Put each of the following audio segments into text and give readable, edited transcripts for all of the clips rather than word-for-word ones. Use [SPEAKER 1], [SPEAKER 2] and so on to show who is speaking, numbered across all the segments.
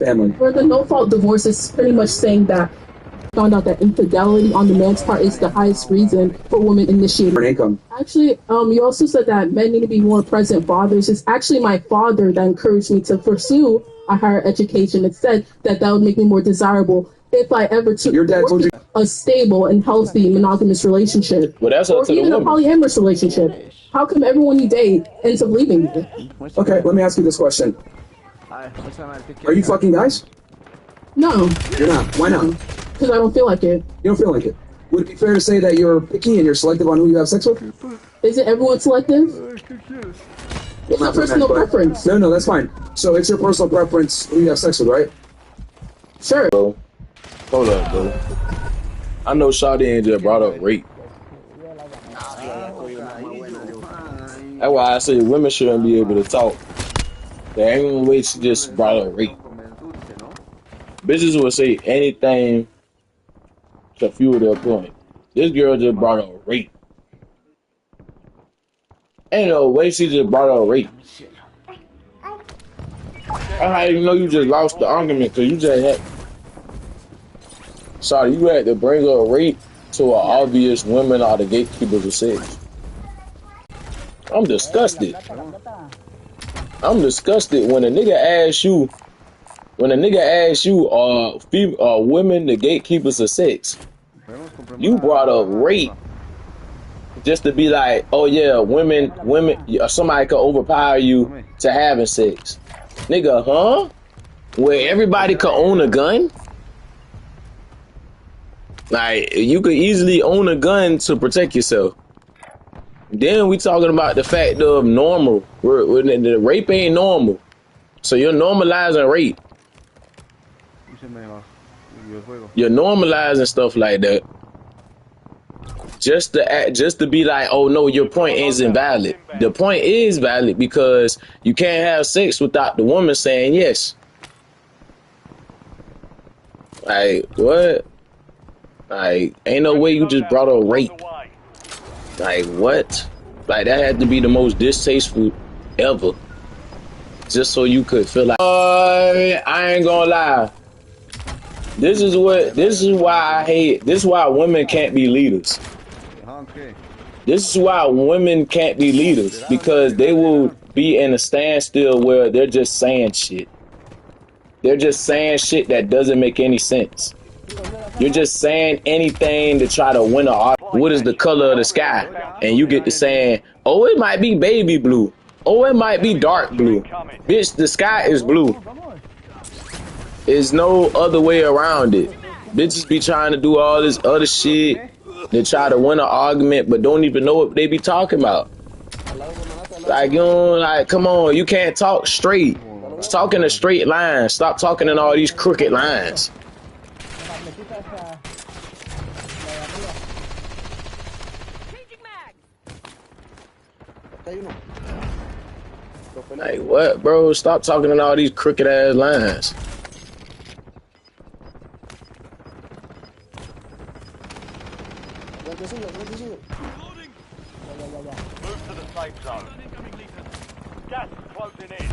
[SPEAKER 1] family.
[SPEAKER 2] For the no-fault divorce, it's pretty much saying that found out that infidelity on the man's part is the highest reason for women initiating
[SPEAKER 1] income.
[SPEAKER 2] Actually, you also said that men need to be more present fathers. It's actually my father that encouraged me to pursue a higher education. It said that would make me more desirable if I ever took a stable and healthy monogamous relationship,
[SPEAKER 3] well, that's
[SPEAKER 2] or even a polyamorous relationship. How come everyone you date ends up leaving you?
[SPEAKER 1] Okay, let me ask you this question. Are you fucking guys?
[SPEAKER 2] No.
[SPEAKER 1] You're not. Why not?
[SPEAKER 2] Because I don't feel like it.
[SPEAKER 1] You don't feel like it. Would it be fair to say that you're picky and you're selective on who you have sex with?
[SPEAKER 2] Isn't everyone selective? It's a personal preference.
[SPEAKER 1] No, that's fine. So it's your personal preference who you have sex with, right?
[SPEAKER 2] Sure.
[SPEAKER 3] Bro, hold up, bro. I know Shawty ain't just brought up rape. That's why I say women shouldn't be able to talk. There ain't no way she just brought up rape. Bitches will say anything to fuel their point. This girl just brought up rape. Ain't no way she just brought up rape. I didn't know you just lost the argument because you just had. Sorry, you had to bring up rape to an obvious women are the gatekeepers of sex. I'm disgusted. I'm disgusted when a nigga asks you, are women the gatekeepers of sex? You brought up rape just to be like, oh yeah, women, somebody could overpower you to having sex. Nigga, huh? Where everybody could own a gun? Like, you could easily own a gun to protect yourself. Then we talking about the fact of normal. The rape ain't normal. So you're normalizing rape. You're normalizing stuff like that. Just to be like, oh no, your point isn't valid. The point is valid because you can't have sex without the woman saying yes. Like, what? Like, ain't no way you just brought up rape. Like, what? Like, that had to be the most distasteful ever. Just so you could feel like, I ain't gonna lie. This is why I hate, this is why women can't be leaders. This is why women can't be leaders, because they will be in a standstill where they're just saying shit. They're just saying shit that doesn't make any sense. You're just saying anything to try to win an argument. What is the color of the sky? And you get to saying, oh, it might be baby blue. Oh, it might be dark blue. Bitch, the sky is blue. There's no other way around it. Bitches be trying to do all this other shit. They try to win an argument, but don't even know what they be talking about. Like, you know, like, come on, you can't talk straight. Just talk in a straight line. Stop talking in all these crooked lines. Like, what, bro? Stop talking in all these crooked ass lines.
[SPEAKER 4] Move to the safe zone. Gas is closing in.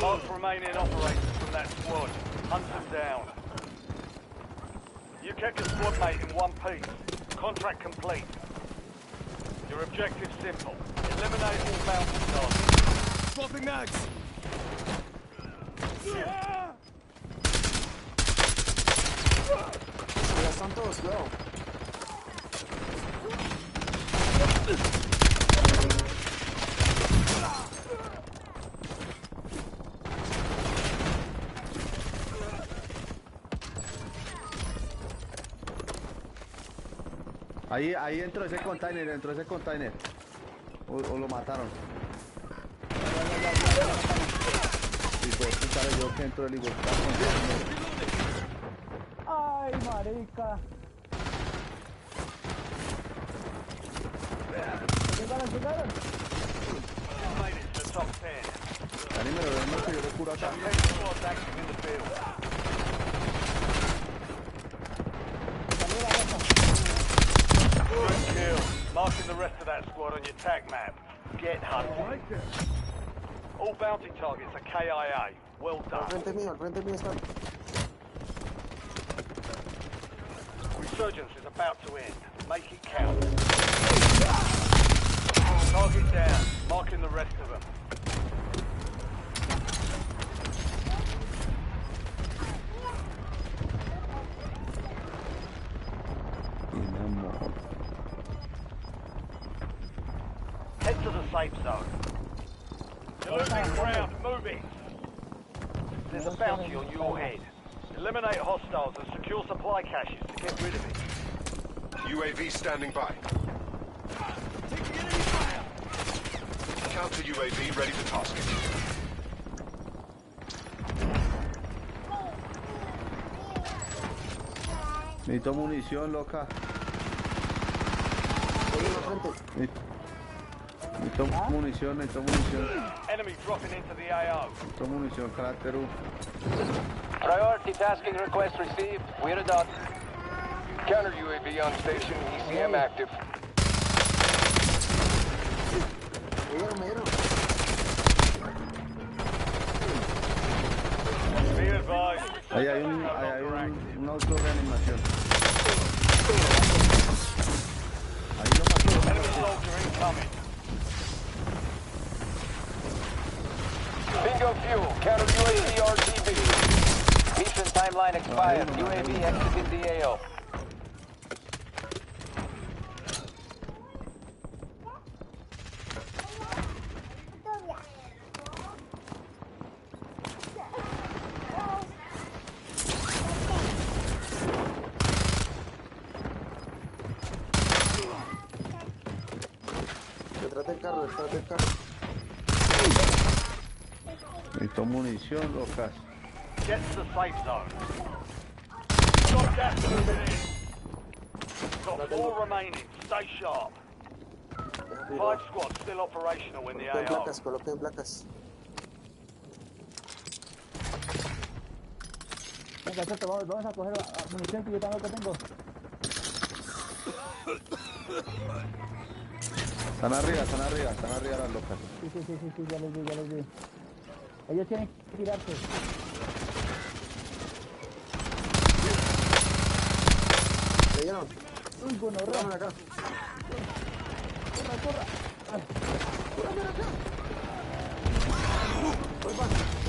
[SPEAKER 4] Last remaining operators from that squad. Hunt them down. You kept your squad mate in one piece. Contract complete. Your objective's simple. Eliminate all bounty targets. Swapping mags!
[SPEAKER 5] Ahí entró ese container, o lo mataron. Puta, yo que entro el hijo. Ay, marica. Llegaron.
[SPEAKER 4] Made it to the top 10.
[SPEAKER 5] Anímelo, que yo lo curo acá.
[SPEAKER 4] 10 squads active in the field. Good kill. Marking the rest of that squad on your tag map. Get hunting. All bounty targets are KIA. Well done.
[SPEAKER 1] Al frente mío está.
[SPEAKER 4] Resurgence is about to end. Make it count. Target down. Marking the rest of them. Head to the safe zone. You're losing ground. Move it. There's a bounty on your head. Eliminate hostiles and secure supply caches to get rid of it.
[SPEAKER 6] UAV standing by. Counter UAV ready for tasking.
[SPEAKER 5] Necesito munición, loca. Necesito munición.
[SPEAKER 4] Enemy dropping into the AO.
[SPEAKER 5] Necesito munición, carácter.
[SPEAKER 7] Priority tasking request received. We're a dot. Counter UAV on station. ECM active.
[SPEAKER 4] Be advised.
[SPEAKER 5] Ahí hay un auto de animación. Ahí lo mató.
[SPEAKER 4] Enemy soldier incoming.
[SPEAKER 7] Bingo fuel. Counter UAV RTB. Mission timeline expired. UAV exited the AO.
[SPEAKER 1] Detrás del carro.
[SPEAKER 5] Necesito munición, locas.
[SPEAKER 4] Get to the safe zone. Got gas moving in. Got 4 remaining. Stay sharp. 5 squads still operational in the AO.
[SPEAKER 1] Coloquen placas.
[SPEAKER 8] Venga, Cheto, vamos a coger munición que yo también tengo.
[SPEAKER 5] Están arriba las locas.
[SPEAKER 8] Sí, ya les vi. Ellos tienen que tirarse.
[SPEAKER 1] ¿Le dieron?
[SPEAKER 8] Uy, gonorrea.
[SPEAKER 1] Acá.
[SPEAKER 8] Corra.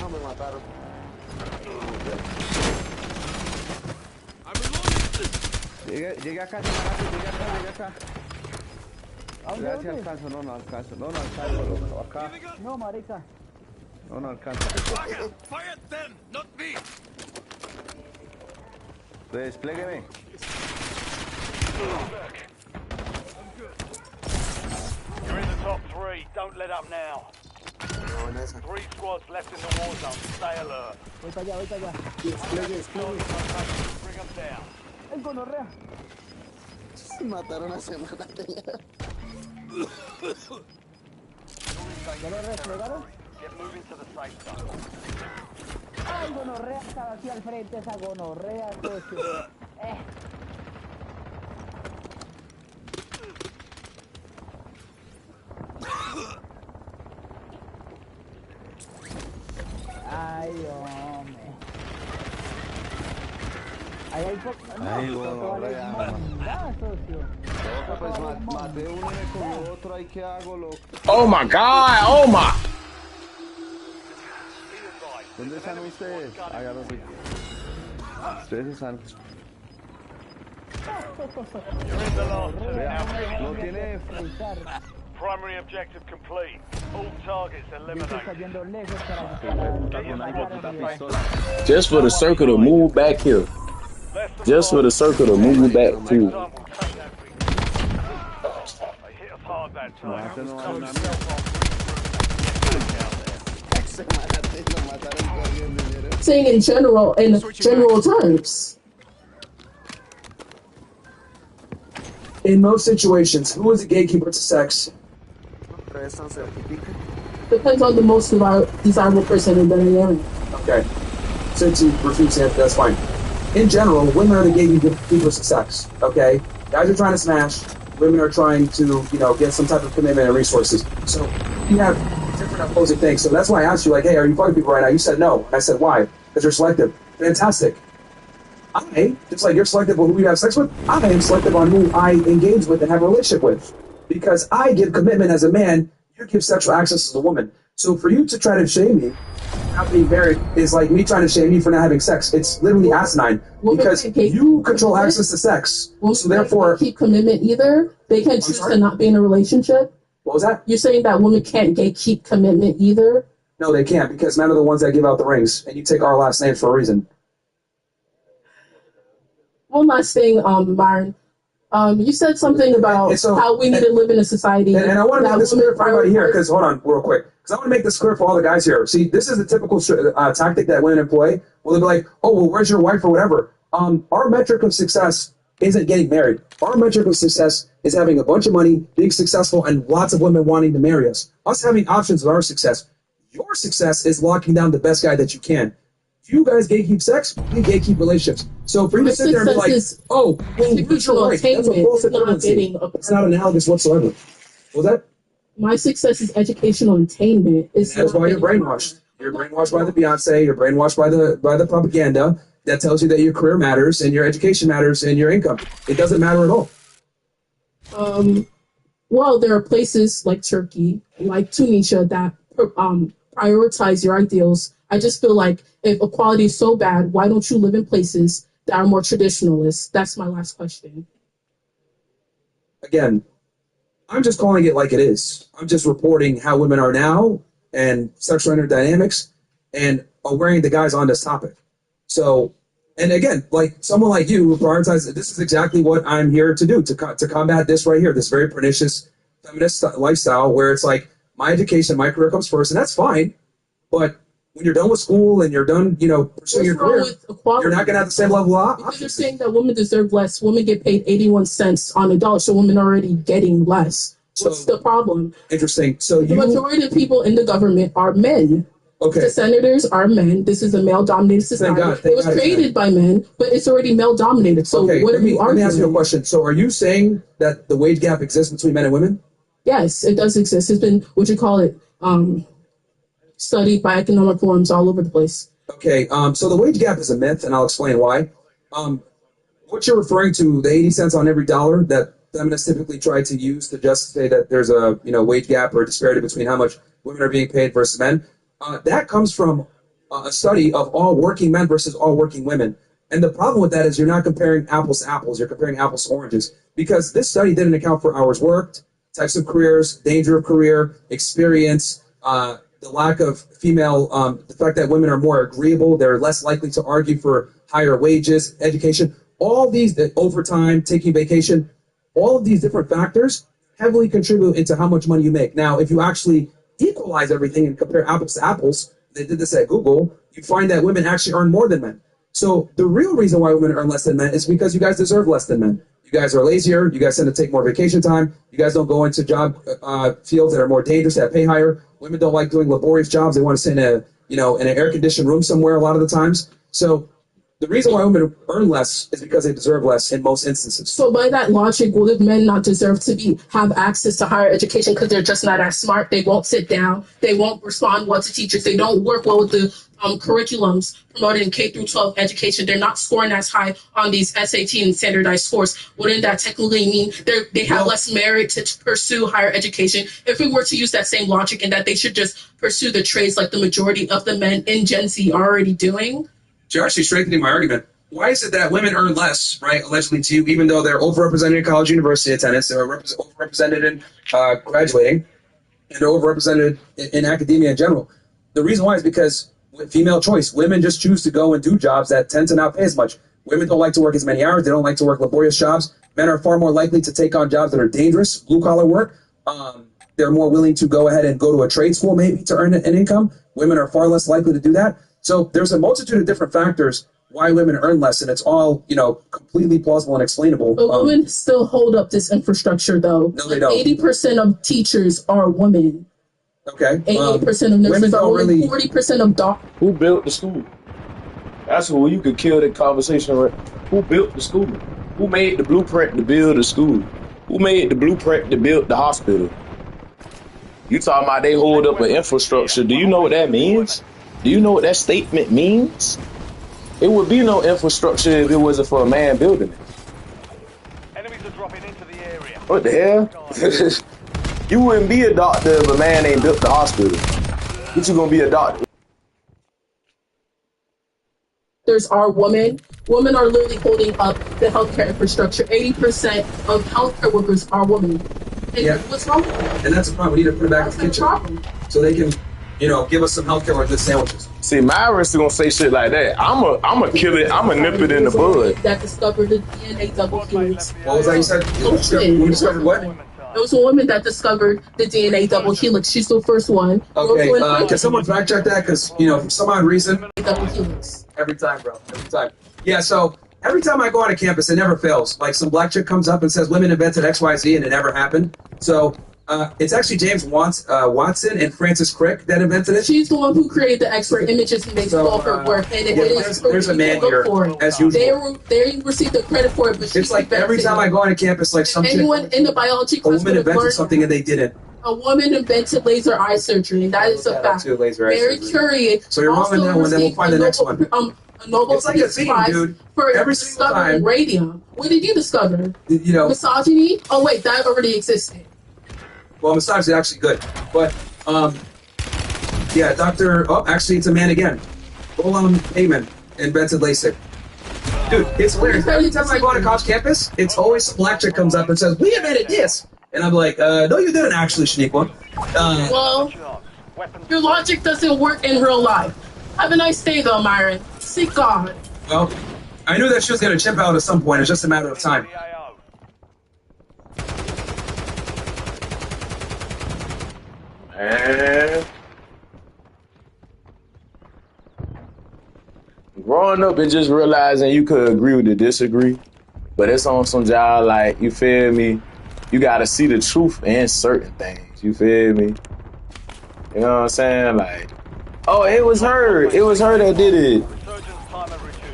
[SPEAKER 1] No, me mataron.
[SPEAKER 5] Llegué acá. Gracias, alcanzo, no alcanzo, loco, acá.
[SPEAKER 8] No, marica.
[SPEAKER 5] No alcanzo.
[SPEAKER 6] Fire them, not me.
[SPEAKER 5] Desplégueme.
[SPEAKER 4] You're in the top 3. Don't let up now. 3 squads left in the war zone. Stay alert.
[SPEAKER 8] Voy para allá.
[SPEAKER 1] Despliegue.
[SPEAKER 4] Bring them down.
[SPEAKER 8] ¡El gonorrea!
[SPEAKER 1] Mataron a semana.
[SPEAKER 8] ¿Ya lo desplegaron?
[SPEAKER 4] Get moving to the safe zone.
[SPEAKER 8] ¡Ay, gonorrea! Estaba aquí al frente esa gonorrea, coche. Ay, hombre. Ahí hay
[SPEAKER 5] Ay, gonorrea.
[SPEAKER 8] socio.
[SPEAKER 5] Loco, pues maté uno y me comió otro, ahí qué hago, loco.
[SPEAKER 3] Oh my God, oh my.
[SPEAKER 5] ¿Dónde están ustedes? Allá los vi. Ustedes están.
[SPEAKER 4] You're in the last 2.
[SPEAKER 5] Vea,
[SPEAKER 4] Now,
[SPEAKER 5] no tiene.
[SPEAKER 4] primary objective complete. All targets
[SPEAKER 8] Está
[SPEAKER 4] eliminated.
[SPEAKER 8] yendo lejos para
[SPEAKER 3] Just for the circle to move back here. Just for the circle to move back
[SPEAKER 4] Next
[SPEAKER 3] to.
[SPEAKER 4] time we'll take that big. They hit us hard that time.
[SPEAKER 5] No,
[SPEAKER 4] Cover yourself on.
[SPEAKER 2] Saying in general terms.
[SPEAKER 1] In most situations, who is a gatekeeper to sex?
[SPEAKER 2] Depends on the most desirable person in the area.
[SPEAKER 1] Okay. Since you refuse to answer, that's fine. In general, women are the gatekeepers to sex. Okay? Guys are trying to smash. Women are trying to, get some type of commitment and resources. So you have different opposing things. So that's why I asked you, like, hey, are you fucking people right now? You said no. And I said, why? Because you're selective. Fantastic. Just like you're selective on who you have sex with, I am selective on who I engage with and have a relationship with. Because I give commitment as a man, you give sexual access as a woman. So for you to try to shame me not being married is like me trying to shame you for not having sex. It's literally asinine because you control access to sex. So therefore,
[SPEAKER 2] keep commitment either. They can choose to not be in a relationship.
[SPEAKER 1] What was that?
[SPEAKER 2] You're saying that women can't gatekeep commitment either?
[SPEAKER 1] No, they can't because none of the ones that give out the rings, and you take our last names for a reason.
[SPEAKER 2] One last thing, Byron. You said something about how we need to live in a society.
[SPEAKER 1] And I want to make this clear for everybody here, because hold on real quick. Because I want to make this clear for all the guys here. See, this is the typical tactic that women employ. Well, they'll be like, oh, well, where's your wife or whatever? Our metric of success isn't getting married. Our metric of success is having a bunch of money, being successful, and lots of women wanting to marry us. Us having options of our success. Your success is locking down the best guy that you can. You guys gatekeep sex, we gatekeep relationships. So for you to sit there and be like, oh, well, that's a false equivalency. It's not analogous whatsoever. What was that?
[SPEAKER 2] My success is educational attainment.
[SPEAKER 1] That's why you're brainwashed. You're brainwashed by the Beyonce. You're brainwashed by the propaganda that tells you that your career matters and your education matters and your income. It doesn't matter at all.
[SPEAKER 2] Well, there are places like Turkey, like Tunisia, that prioritize your ideals. I just feel like if equality is so bad, why don't you live in places that are more traditionalist? That's my last question.
[SPEAKER 1] Again, I'm just calling it like it is. I'm just reporting how women are now and sexual dynamics and wearing the guys on this topic. So, and again, like someone like you who prioritizes, this is exactly what I'm here to do, to combat this right here, this very pernicious feminist lifestyle where it's like my education, my career comes first, and that's fine. But when you're done with school and you're done, pursuing your career, you're not going to have the same level of options.
[SPEAKER 2] Because you're saying that women deserve less. Women get paid 81 cents on a dollar, so women are already getting less. What's the problem?
[SPEAKER 1] Interesting. So
[SPEAKER 2] the majority of people in the government are men.
[SPEAKER 1] Okay.
[SPEAKER 2] The senators are men. This is a male-dominated society. It was created by men, but it's already male-dominated. So what are you arguing?
[SPEAKER 1] Let me ask you a question. So are you saying that the wage gap exists between men and women?
[SPEAKER 2] Yes, it does exist. It's been, studied by economic forums all over the place.
[SPEAKER 1] Okay, so the wage gap is a myth, and I'll explain why. What you're referring to, the 80 cents on every dollar that feminists typically try to use to justify that there's a wage gap or disparity between how much women are being paid versus men, that comes from a study of all working men versus all working women. And the problem with that is you're not comparing apples to apples, you're comparing apples to oranges. Because this study didn't account for hours worked, types of careers, danger of career, experience, the lack of female, the fact that women are more agreeable, they're less likely to argue for higher wages, education, all these, overtime, taking vacation, all of these different factors heavily contribute into how much money you make. Now, if you actually equalize everything and compare apples to apples, they did this at Google, you find that women actually earn more than men. So the real reason why women earn less than men is because you guys deserve less than men. You guys are lazier. You guys tend to take more vacation time. You guys don't go into job fields that are more dangerous, that pay higher. Women don't like doing laborious jobs. They want to sit in an air-conditioned room somewhere a lot of the times. So the reason why women earn less is because they deserve less in most instances.
[SPEAKER 2] So by that logic, will men not deserve to have access to higher education because they're just not as smart? They won't sit down. They won't respond well to teachers. They don't work well with the curriculums promoted in K through 12 education. They're not scoring as high on these SAT and standardized scores. Wouldn't that technically mean they have less merit to pursue higher education? If we were to use that same logic and that they should just pursue the trades like the majority of the men in Gen Z are already doing?
[SPEAKER 1] You're actually strengthening my argument. Why is it that women earn less, right, allegedly to you, even though they're overrepresented in college university attendance, they're overrepresented in graduating, and they're overrepresented in academia in general? The reason why is because with female choice, women just choose to go and do jobs that tend to not pay as much. Women don't like to work as many hours. They don't like to work laborious jobs. Men are far more likely to take on jobs that are dangerous, blue-collar work. They're more willing to go ahead and go to a trade school maybe to earn an income. women are far less likely to do that. So there's a multitude of different factors why women earn less, and it's all, completely plausible and explainable.
[SPEAKER 2] But women still hold up this infrastructure, though.
[SPEAKER 1] No, they don't.
[SPEAKER 2] 80% of teachers are women.
[SPEAKER 1] Okay.
[SPEAKER 2] 88% of nurses are women.
[SPEAKER 1] Really...
[SPEAKER 2] 40% of doctors.
[SPEAKER 3] Who built the school? That's who you could kill that conversation with. Who built the school? Who made the blueprint to build the school? Who made the blueprint to build the hospital? You talking about they hold up an infrastructure. Do you know what that means? Do you know what that statement means? It would be no infrastructure if it wasn't for a man building it.
[SPEAKER 4] Enemies are dropping into the area.
[SPEAKER 3] What the hell? You wouldn't be a doctor if a man ain't built the hospital. What you gonna be a doctor?
[SPEAKER 2] Are women. Women are literally holding up the healthcare infrastructure. 80% of healthcare workers are women. And what's wrong with that?
[SPEAKER 1] And that's the problem. We need to put it back in the kitchen. Problem. So they can, give us some healthcare or good sandwiches.
[SPEAKER 3] See, Myra's gonna say shit like that. I'm a kill it. I'm a nip it in the bud.
[SPEAKER 2] That discovered the DNA double helix.
[SPEAKER 1] What was that you said? Who discovered what?
[SPEAKER 2] It was a woman that discovered the DNA double helix. She's the first one.
[SPEAKER 1] Okay, can someone fact check that? Because, for some odd reason.
[SPEAKER 2] Double helix.
[SPEAKER 1] Every time, bro. Every time. Yeah, so every time I go on a campus, it never fails. Like some black chick comes up and says women invented XYZ and it never happened. So it's actually James Watson and Francis Crick that invented it.
[SPEAKER 2] She's the one who created the expert images and makes all her work. And
[SPEAKER 1] there's a man here, as usual.
[SPEAKER 2] They received the credit for it, but
[SPEAKER 1] it's like every time I go on a campus, like some
[SPEAKER 2] anyone in the biology class,
[SPEAKER 1] a woman invented something and they didn't.
[SPEAKER 2] A woman invented laser eye surgery, and that is a fact. Mary Curie.
[SPEAKER 1] So you're wrong on that one. Then we'll find the next one.
[SPEAKER 2] A Nobel Peace Prize for discovering radium. What did you discover? Misogyny? Oh wait, that already existed.
[SPEAKER 1] Well, misogyny is actually good, but Dr. Oh, actually, it's a man again. Golem Heyman invented LASIK. Dude, it's hilarious. Every time I go on a college campus, it's always some black chick comes up and says, "We invented this." And I'm like, no, you didn't actually, Shaniqua.
[SPEAKER 2] Well, your logic doesn't work in real life. Have a nice day, though, Myron. Seek God.
[SPEAKER 1] Well, I knew that she was going to chip out at some point. It's just a matter of time.
[SPEAKER 3] Man. Growing up and just realizing you could agree with the disagree, but it's on some job like, you feel me? You gotta see the truth in certain things. You feel me? You know what I'm saying? Like, oh, it was her. It was her that did it.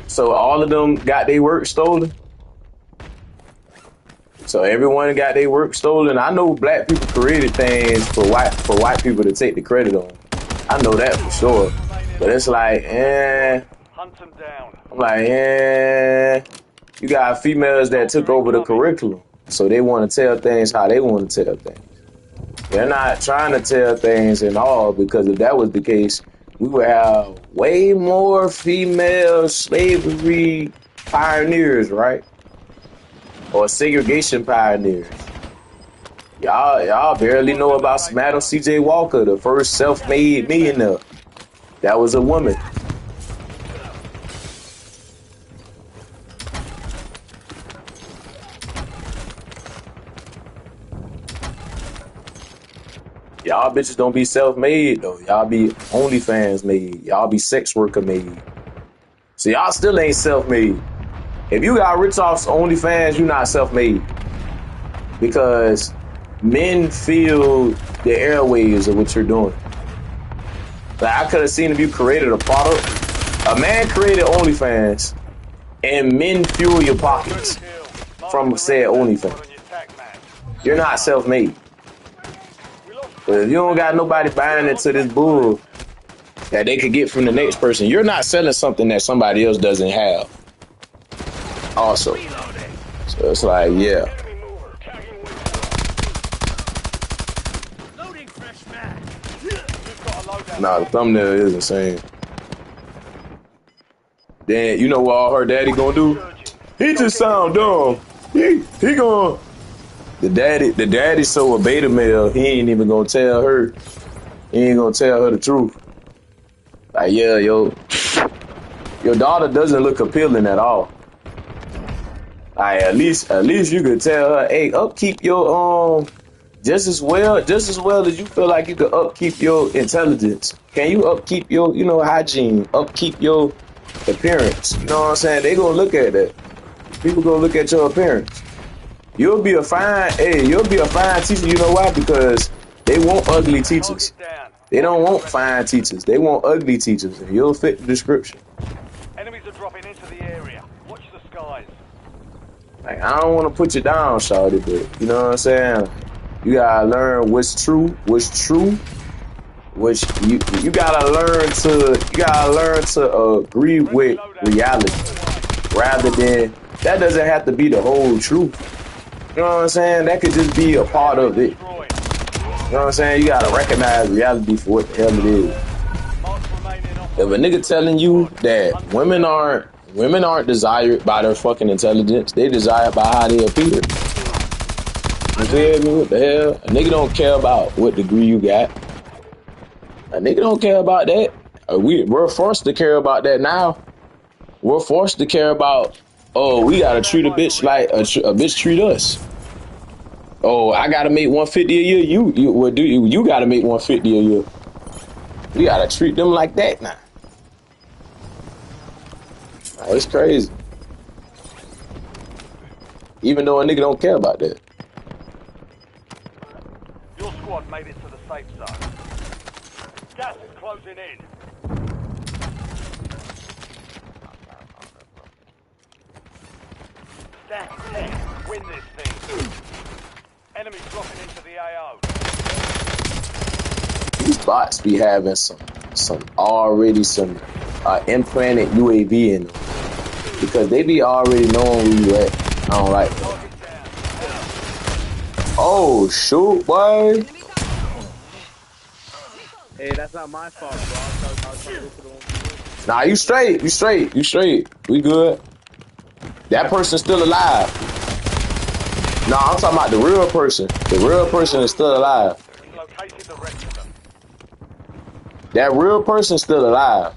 [SPEAKER 3] So all of them got their work stolen. So everyone got their work stolen. I know black people created things for white people to take the credit on. I know that for sure. But it's like, I'm like, you got females that took over the curriculum. So they want to tell things how they want to tell things. They're not trying to tell things in all, because if that was the case, we would have way more female slavery pioneers, right? Or segregation pioneers. Y'all barely know about Madam C.J. Walker, the first self-made millionaire. That was a woman. Y'all bitches don't be self-made though. Y'all be OnlyFans made. Y'all be sex worker made. So y'all still ain't self-made. If you got rich off OnlyFans, you're not self-made. Because men feel the airwaves of what you're doing. Like, I could have seen if you created a product. A man created OnlyFans, and men fuel your pockets from said OnlyFans. You're not self-made. But if you don't got nobody buying into this bull that they could get from the next person, you're not selling something that somebody else doesn't have. Also. So it's like, yeah. Nah, the thumbnail is insane. Then you know what all her daddy gonna do? He just sound dumb. He gonna the daddy's so a beta male, he ain't even gonna tell her. He ain't gonna tell her the truth. Like, yeah, your daughter doesn't look appealing at all. Like, at least you could tell her, hey, upkeep your just as well as you feel like you can upkeep your intelligence, can you upkeep your, hygiene, upkeep your appearance? You know what I'm saying? They gonna look at that. People gonna look at your appearance. You'll be a fine teacher. You know why? Because they want ugly teachers. They don't want fine teachers. They want ugly teachers, and you'll fit the description.
[SPEAKER 4] Enemies are dropping into the area. Watch the skies.
[SPEAKER 3] Like, I don't want to put you down, shawty, but you know what I'm saying? You gotta learn what's true, which you gotta learn to agree with reality, rather than that doesn't have to be the whole truth. You know what I'm saying? That could just be a part of it. You know what I'm saying? You gotta recognize reality for what the hell it is. If a nigga telling you that women aren't desired by their fucking intelligence, they desired by how they appear. You feel me? What the hell? A nigga don't care about what degree you got. A nigga don't care about that. We're forced to care about that now. We're forced to care about, oh, we gotta treat a bitch like a bitch treat us. Oh, I gotta make 150 a year. You gotta make 150 a year. We gotta treat them like that now. It's crazy. Even though a nigga don't care about that.
[SPEAKER 4] Your squad made it to the safe zone. Gas is closing in. Stack 10. Win this thing. Enemies dropping into the AO.
[SPEAKER 3] These bots be having some implanted UAV in them. Because they be already knowing where you at. I don't like that. Oh, shoot, boy.
[SPEAKER 5] Hey, that's not my fault, bro.
[SPEAKER 3] Nah, you straight. We good. That person's still alive. Nah, I'm talking about the real person. The real person is still alive. That real person's still alive.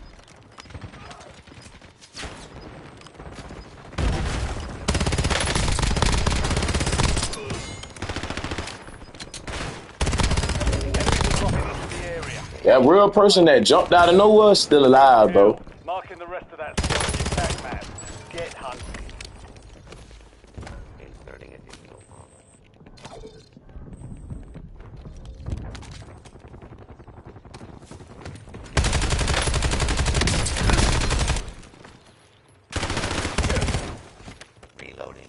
[SPEAKER 3] That real person that jumped out of nowhere is still alive, bro.
[SPEAKER 4] Marking the rest of that squad on your attack map. Get hunting.
[SPEAKER 9] Reloading.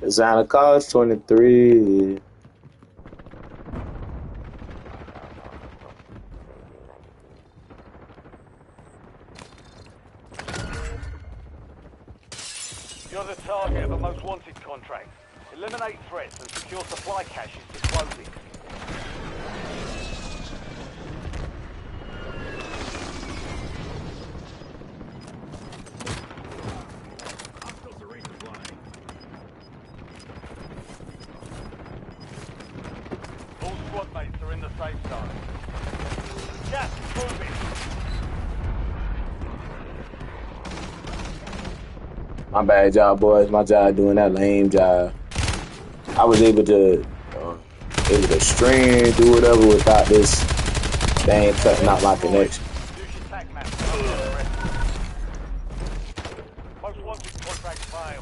[SPEAKER 3] Designer cost 23.
[SPEAKER 4] You're the target of a most wanted contract. Eliminate threats and secure supply caches to closing. All squad mates are in the safe zone. Gas is moving.
[SPEAKER 3] My bad, job, boys. My job doing that lame job. I was able to stream, do whatever without this thing cutting out my connection.
[SPEAKER 4] Most wanted contract failed.